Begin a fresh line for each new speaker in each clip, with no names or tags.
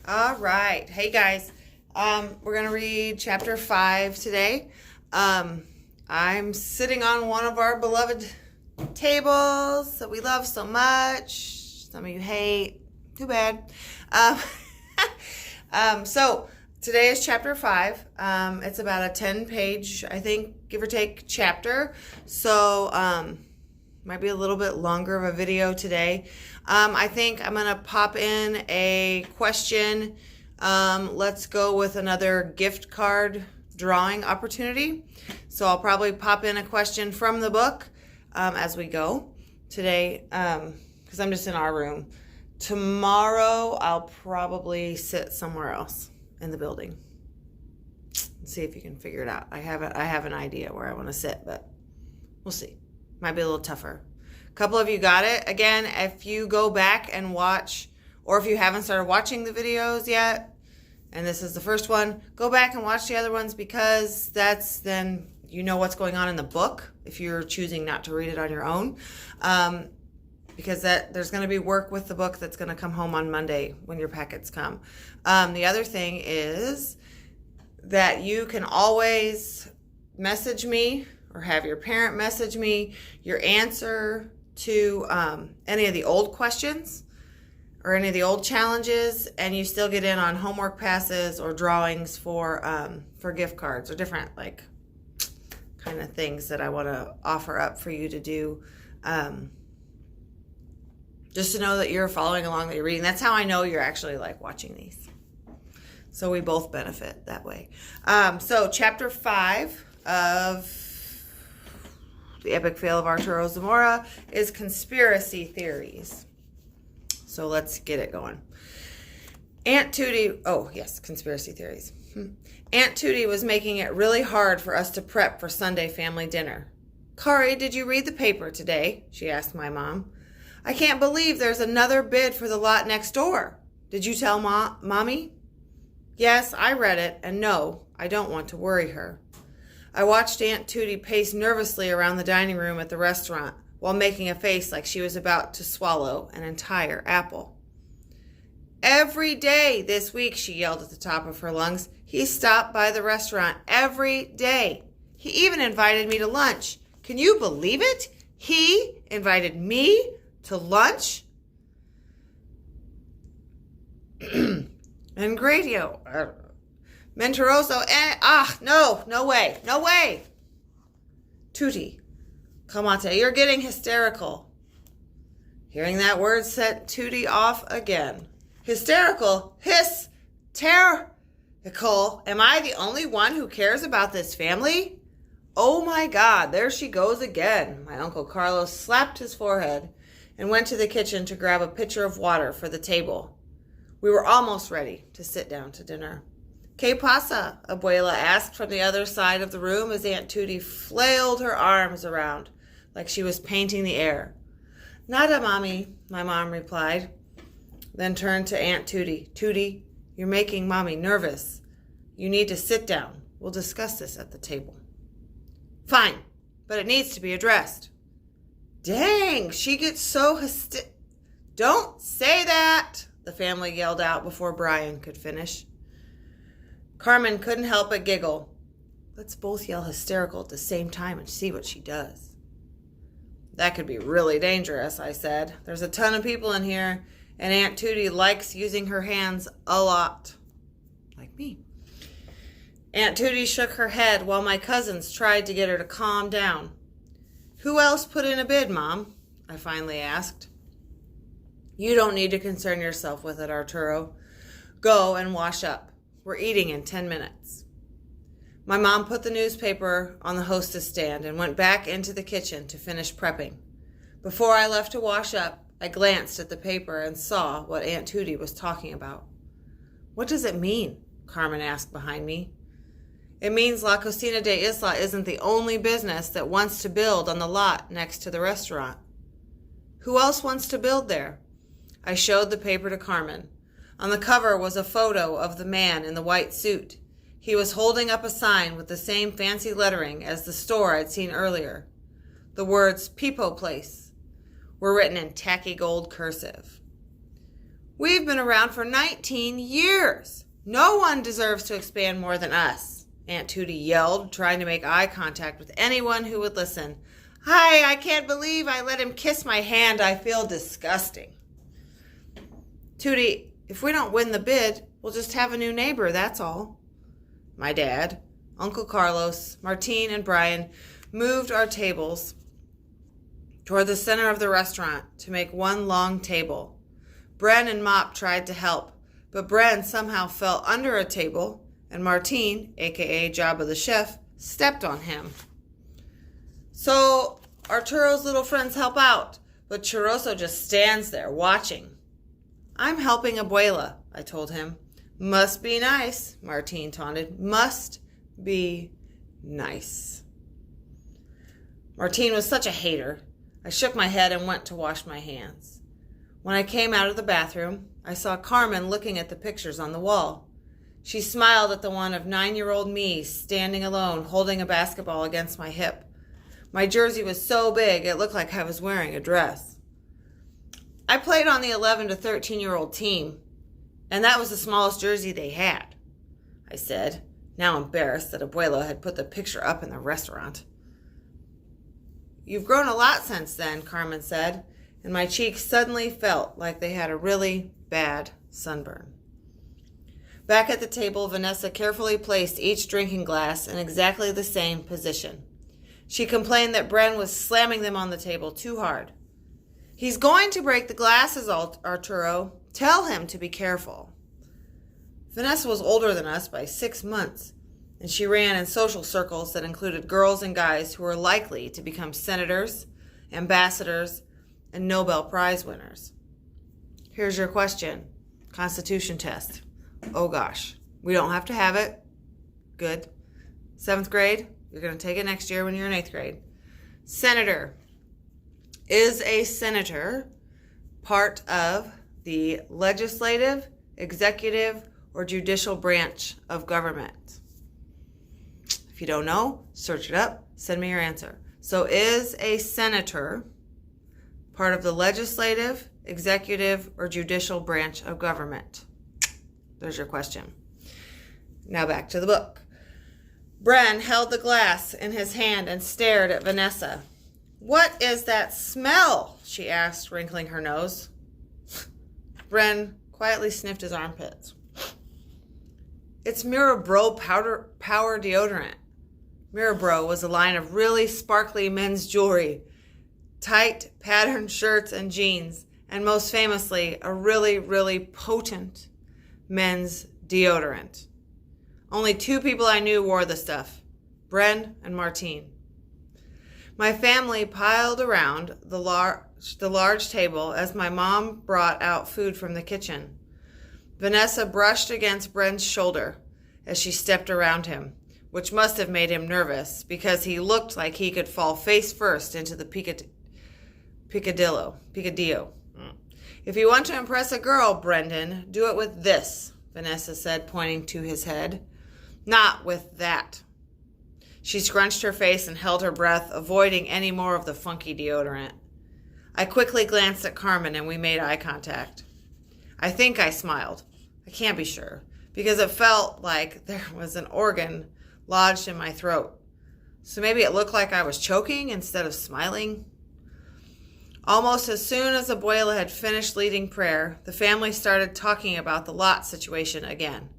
All right. Hey, guys. We're going to read chapter 5 today. I'm sitting on one of our beloved tables that we love so much. Some of you hate. Too bad. So today is chapter 5. It's about a 10-page, I think, give or take, chapter. So might be a little bit longer of a video today. I think I'm going to pop in a question. Let's go with another gift card drawing opportunity. So I'll probably pop in a question from the book as we go today, because I'm just in our room. Tomorrow I'll probably sit somewhere else in the building. Let's see if you can figure it out. I have an idea where I want to sit, but we'll see. Might be a little tougher. A couple of you got it. Again, if you go back and watch, or if you haven't started watching the videos yet, and this is the first one, go back and watch the other ones, because that's then you know what's going on in the book if you're choosing not to read it on your own. Because there's going to be work with the book that's going to come home on Monday when your packets come. The other thing is that you can always message me or have your parent message me your answer to any of the old questions or any of the old challenges, and you still get in on homework passes or drawings for gift cards or different kind of things that I want to offer up for you to do. Just to know that you're following along, that you're reading. That's how I know you're actually watching these. So we both benefit that way. So chapter 5 of The Epic Fail of Arturo Zamora is conspiracy theories. So let's get it going. Aunt Tootie, oh yes, conspiracy theories. Aunt Tootie was making it really hard for us to prep for Sunday family dinner. Kari, did you read the paper today? She asked my mom. I can't believe there's another bid for the lot next door. Did you tell Mommy? Yes, I read it, and no, I don't want to worry her. I watched Aunt Tootie pace nervously around the dining room at the restaurant while making a face like she was about to swallow an entire apple. Every day this week, she yelled at the top of her lungs, he stopped by the restaurant every day. He even invited me to lunch. Can you believe it? He invited me to lunch? Ingratio, Mentiroso, no way. Tutti, Kamate, you're getting hysterical. Hearing that word set Tutti off again. Hysterical? Hysterical? Am I the only one who cares about this family? Oh my God, there she goes again. My Uncle Carlos slapped his forehead and went to the kitchen to grab a pitcher of water for the table. We were almost ready to sit down to dinner. ¿Qué pasa? Abuela asked from the other side of the room as Aunt Tootie flailed her arms around like she was painting the air. Nada, Mommy, my mom replied, then turned to Aunt Tootie. Tootie, you're making Mommy nervous. You need to sit down. We'll discuss this at the table. Fine, but it needs to be addressed. Dang, she gets so Don't say that, the family yelled out before Brian could finish. Carmen couldn't help but giggle. Let's both yell hysterical at the same time and see what she does. That could be really dangerous, I said. There's a ton of people in here, and Aunt Tootie likes using her hands a lot. Like me. Aunt Tootie shook her head while my cousins tried to get her to calm down. Who else put in a bid, Mom? I finally asked. You don't need to concern yourself with it, Arturo. Go and wash up. We're eating in 10 minutes. My mom put the newspaper on the hostess stand and went back into the kitchen to finish prepping. Before I left to wash up, I glanced at the paper and saw what Aunt Tootie was talking about. What does it mean? Carmen asked behind me. It means La Cocina de Isla isn't the only business that wants to build on the lot next to the restaurant. Who else wants to build there? I showed the paper to Carmen. On the cover was a photo of the man in the white suit. He was holding up a sign with the same fancy lettering as the store I'd seen earlier. The words Pipo Place were written in tacky gold cursive. We've been around for 19 years. No one deserves to expand more than us, Aunt Tootie yelled, trying to make eye contact with anyone who would listen. Hi, I can't believe I let him kiss my hand. I feel disgusting. Tootie, if we don't win the bid, we'll just have a new neighbor, that's all. My dad, Uncle Carlos, Martine, and Brian moved our tables toward the center of the restaurant to make one long table. Bren and Mop tried to help, but Bren somehow fell under a table, and Martine, a.k.a. Jabba the Chef, stepped on him. So Arturo's little friends help out, but Churroso just stands there watching. I'm helping Abuela, I told him. Must be nice, Martine taunted. Must be nice. Martine was such a hater. I shook my head and went to wash my hands. When I came out of the bathroom, I saw Carmen looking at the pictures on the wall. She smiled at the one of 9-year-old me standing alone, holding a basketball against my hip. My jersey was so big, it looked like I was wearing a dress. I played on the 11 to 13-year-old team, and that was the smallest jersey they had, I said, now embarrassed that Abuela had put the picture up in the restaurant. You've grown a lot since then, Carmen said, and my cheeks suddenly felt like they had a really bad sunburn. Back at the table, Vanessa carefully placed each drinking glass in exactly the same position. She complained that Bren was slamming them on the table too hard. He's going to break the glasses, Arturo. Tell him to be careful. Vanessa was older than us by 6 months, and she ran in social circles that included girls and guys who were likely to become senators, ambassadors, and Nobel Prize winners. Here's your question. Constitution test. Oh gosh, we don't have to have it. Good. 7th grade, you're going to take it next year when you're in 8th grade. Senator. Is a senator part of the legislative, executive, or judicial branch of government? If you don't know, search it up, send me your answer. So is a senator part of the legislative, executive, or judicial branch of government? There's your question. Now back to the book. Bren held the glass in his hand and stared at Vanessa. What is that smell? She asked, wrinkling her nose. Bren quietly sniffed his armpits. It's Mirabro Power Deodorant. Mirabro was a line of really sparkly men's jewelry, tight patterned shirts and jeans, and most famously, a really, really potent men's deodorant. Only 2 people I knew wore the stuff, Bren and Martine. My family piled around the large table as my mom brought out food from the kitchen. Vanessa brushed against Bren's shoulder as she stepped around him, which must have made him nervous because he looked like he could fall face first into the picadillo. If you want to impress a girl, Brendan, do it with this, Vanessa said, pointing to his head. Not with that. She scrunched her face and held her breath, avoiding any more of the funky deodorant. I quickly glanced at Carmen and we made eye contact. I think I smiled. I can't be sure, because it felt like there was an organ lodged in my throat. So maybe it looked like I was choking instead of smiling. Almost as soon as Abuela had finished leading prayer, the family started talking about the lot situation again.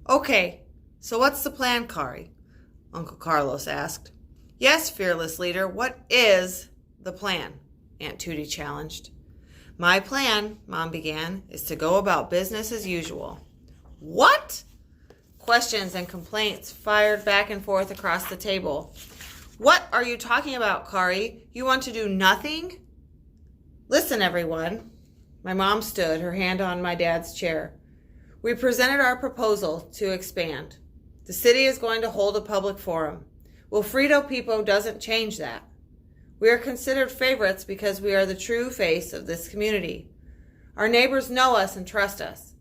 Okay, so what's the plan, Kari? Uncle Carlos asked. Yes, fearless leader, what is the plan? Aunt Tootie challenged. My plan, Mom began, is to go about business as usual. What? Questions and complaints fired back and forth across the table. What are you talking about, Kari? You want to do nothing? Listen, everyone. My mom stood, her hand on my dad's chair. We presented our proposal to expand. The city is going to hold a public forum. Wilfredo Pipo doesn't change that. We are considered favorites because we are the true face of this community. Our neighbors know us and trust us.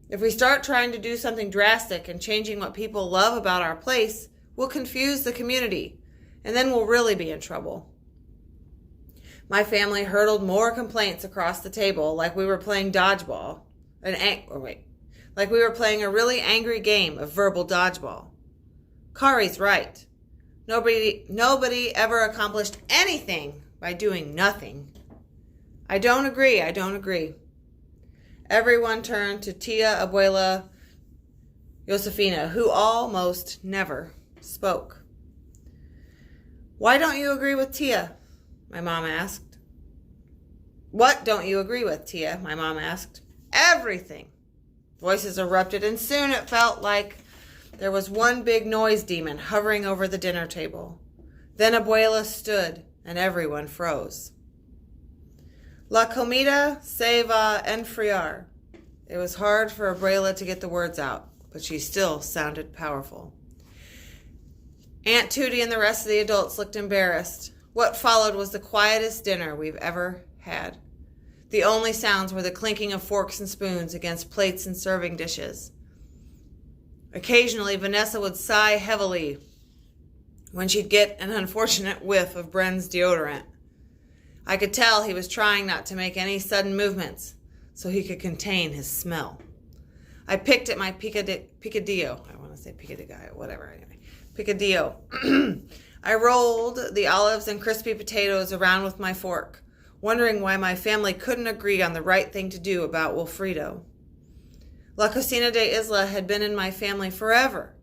If we start trying to do something drastic and changing what people love about our place, we'll confuse the community, and then we'll really be in trouble. My family hurtled more complaints across the table like we were playing dodgeball. Like we were playing a really angry game of verbal dodgeball. Kari's right. Nobody ever accomplished anything by doing nothing. I don't agree. Everyone turned to Tia Abuela Josefina, who almost never spoke. Why don't you agree with Tia? My mom asked. What don't you agree with, Tia? My mom asked. Everything. Voices erupted, and soon it felt like there was one big noise demon hovering over the dinner table. Then Abuela stood, and everyone froze. La comida se va enfriar. It was hard for Abuela to get the words out, but she still sounded powerful. Aunt Tootie and the rest of the adults looked embarrassed. What followed was the quietest dinner we've ever had. The only sounds were the clinking of forks and spoons against plates and serving dishes. Occasionally, Vanessa would sigh heavily when she'd get an unfortunate whiff of Bren's deodorant. I could tell he was trying not to make any sudden movements so he could contain his smell. I picked at my picadillo. I want to say picadillo, whatever. Anyway, picadillo. I rolled the olives and crispy potatoes around with my fork, wondering why my family couldn't agree on the right thing to do about Wilfredo. La Cocina de Isla had been in my family forever.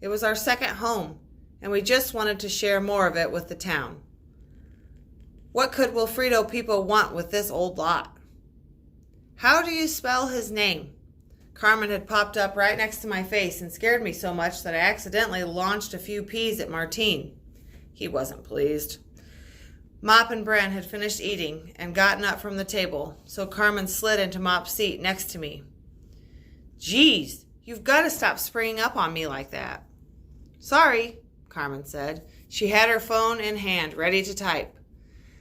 It was our second home, and we just wanted to share more of it with the town. What could Wilfredo people want with this old lot? How do you spell his name? Carmen had popped up right next to my face and scared me so much that I accidentally launched a few peas at Martín. He wasn't pleased. Mop and Bren had finished eating and gotten up from the table, so Carmen slid into Mop's seat next to me. Geez, you've got to stop springing up on me like that. Sorry, Carmen said. She had her phone in hand, ready to type.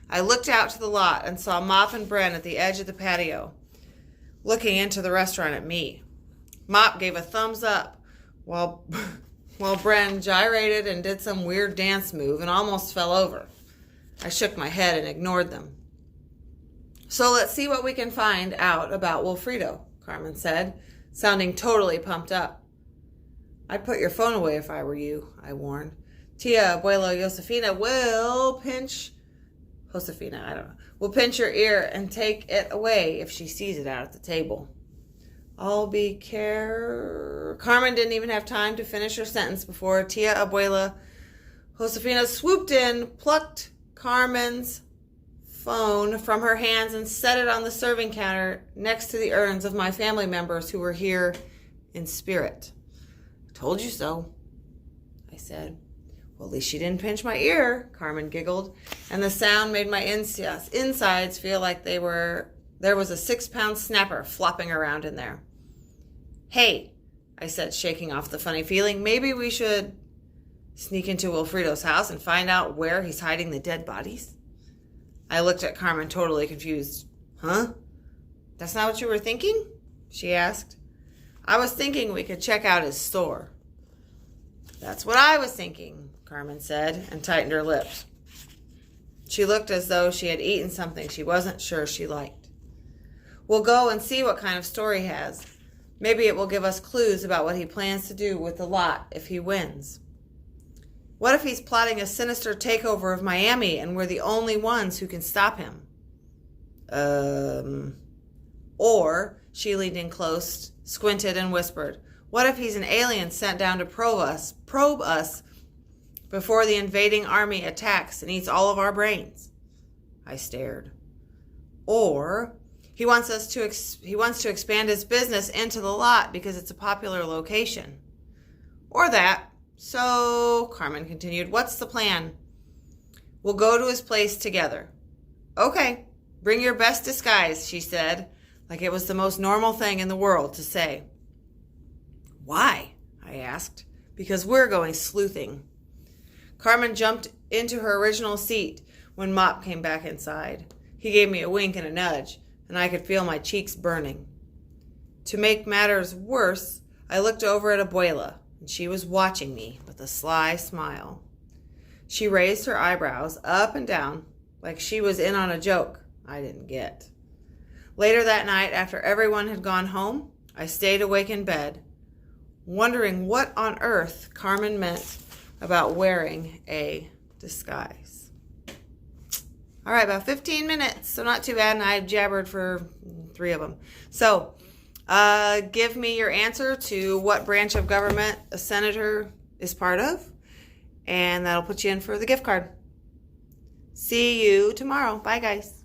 I looked out to the lot and saw Mop and Bren at the edge of the patio, looking into the restaurant at me. Mop gave a thumbs up while Bren gyrated and did some weird dance move and almost fell over. I shook my head and ignored them. So let's see what we can find out about Wilfredo, Carmen said, sounding totally pumped up. I'd put your phone away if I were you, I warned. Tia Abuela Josefina will pinch your ear and take it away if she sees it out at the table. I'll be Carmen didn't even have time to finish her sentence before Tia Abuela Josefina swooped in, plucked Carmen's phone from her hands and set it on the serving counter next to the urns of my family members who were here in spirit. Told you so, I said. Well, at least she didn't pinch my ear, Carmen giggled, and the sound made my insides feel like there was a 6-pound snapper flopping around in there. Hey, I said, shaking off the funny feeling, maybe we should sneak into Wilfredo's house and find out where he's hiding the dead bodies? I looked at Carmen, totally confused. Huh? That's not what you were thinking? She asked. I was thinking we could check out his store. That's what I was thinking, Carmen said, and tightened her lips. She looked as though she had eaten something she wasn't sure she liked. We'll go and see what kind of store he has. Maybe it will give us clues about what he plans to do with the lot if he wins. What if he's plotting a sinister takeover of Miami and we're the only ones who can stop him? Or, she leaned in close, squinted, and whispered, what if he's an alien sent down to probe us before the invading army attacks and eats all of our brains? I stared. Or, he wants to expand his business into the lot because it's a popular location. Or that. So, Carmen continued, what's the plan? We'll go to his place together. Okay, bring your best disguise, she said, like it was the most normal thing in the world to say. Why? I asked. Because we're going sleuthing. Carmen jumped into her original seat when Mop came back inside. He gave me a wink and a nudge, and I could feel my cheeks burning. To make matters worse, I looked over at Abuela, and she was watching me with a sly smile. She raised her eyebrows up and down like she was in on a joke I didn't get. Later that night, after everyone had gone home, I stayed awake in bed, wondering what on earth Carmen meant about wearing a disguise. All right, about 15 minutes, so not too bad, and I jabbered for 3 of them. So, give me your answer to what branch of government a senator is part of, and that'll put you in for the gift card. See you tomorrow. Bye, guys.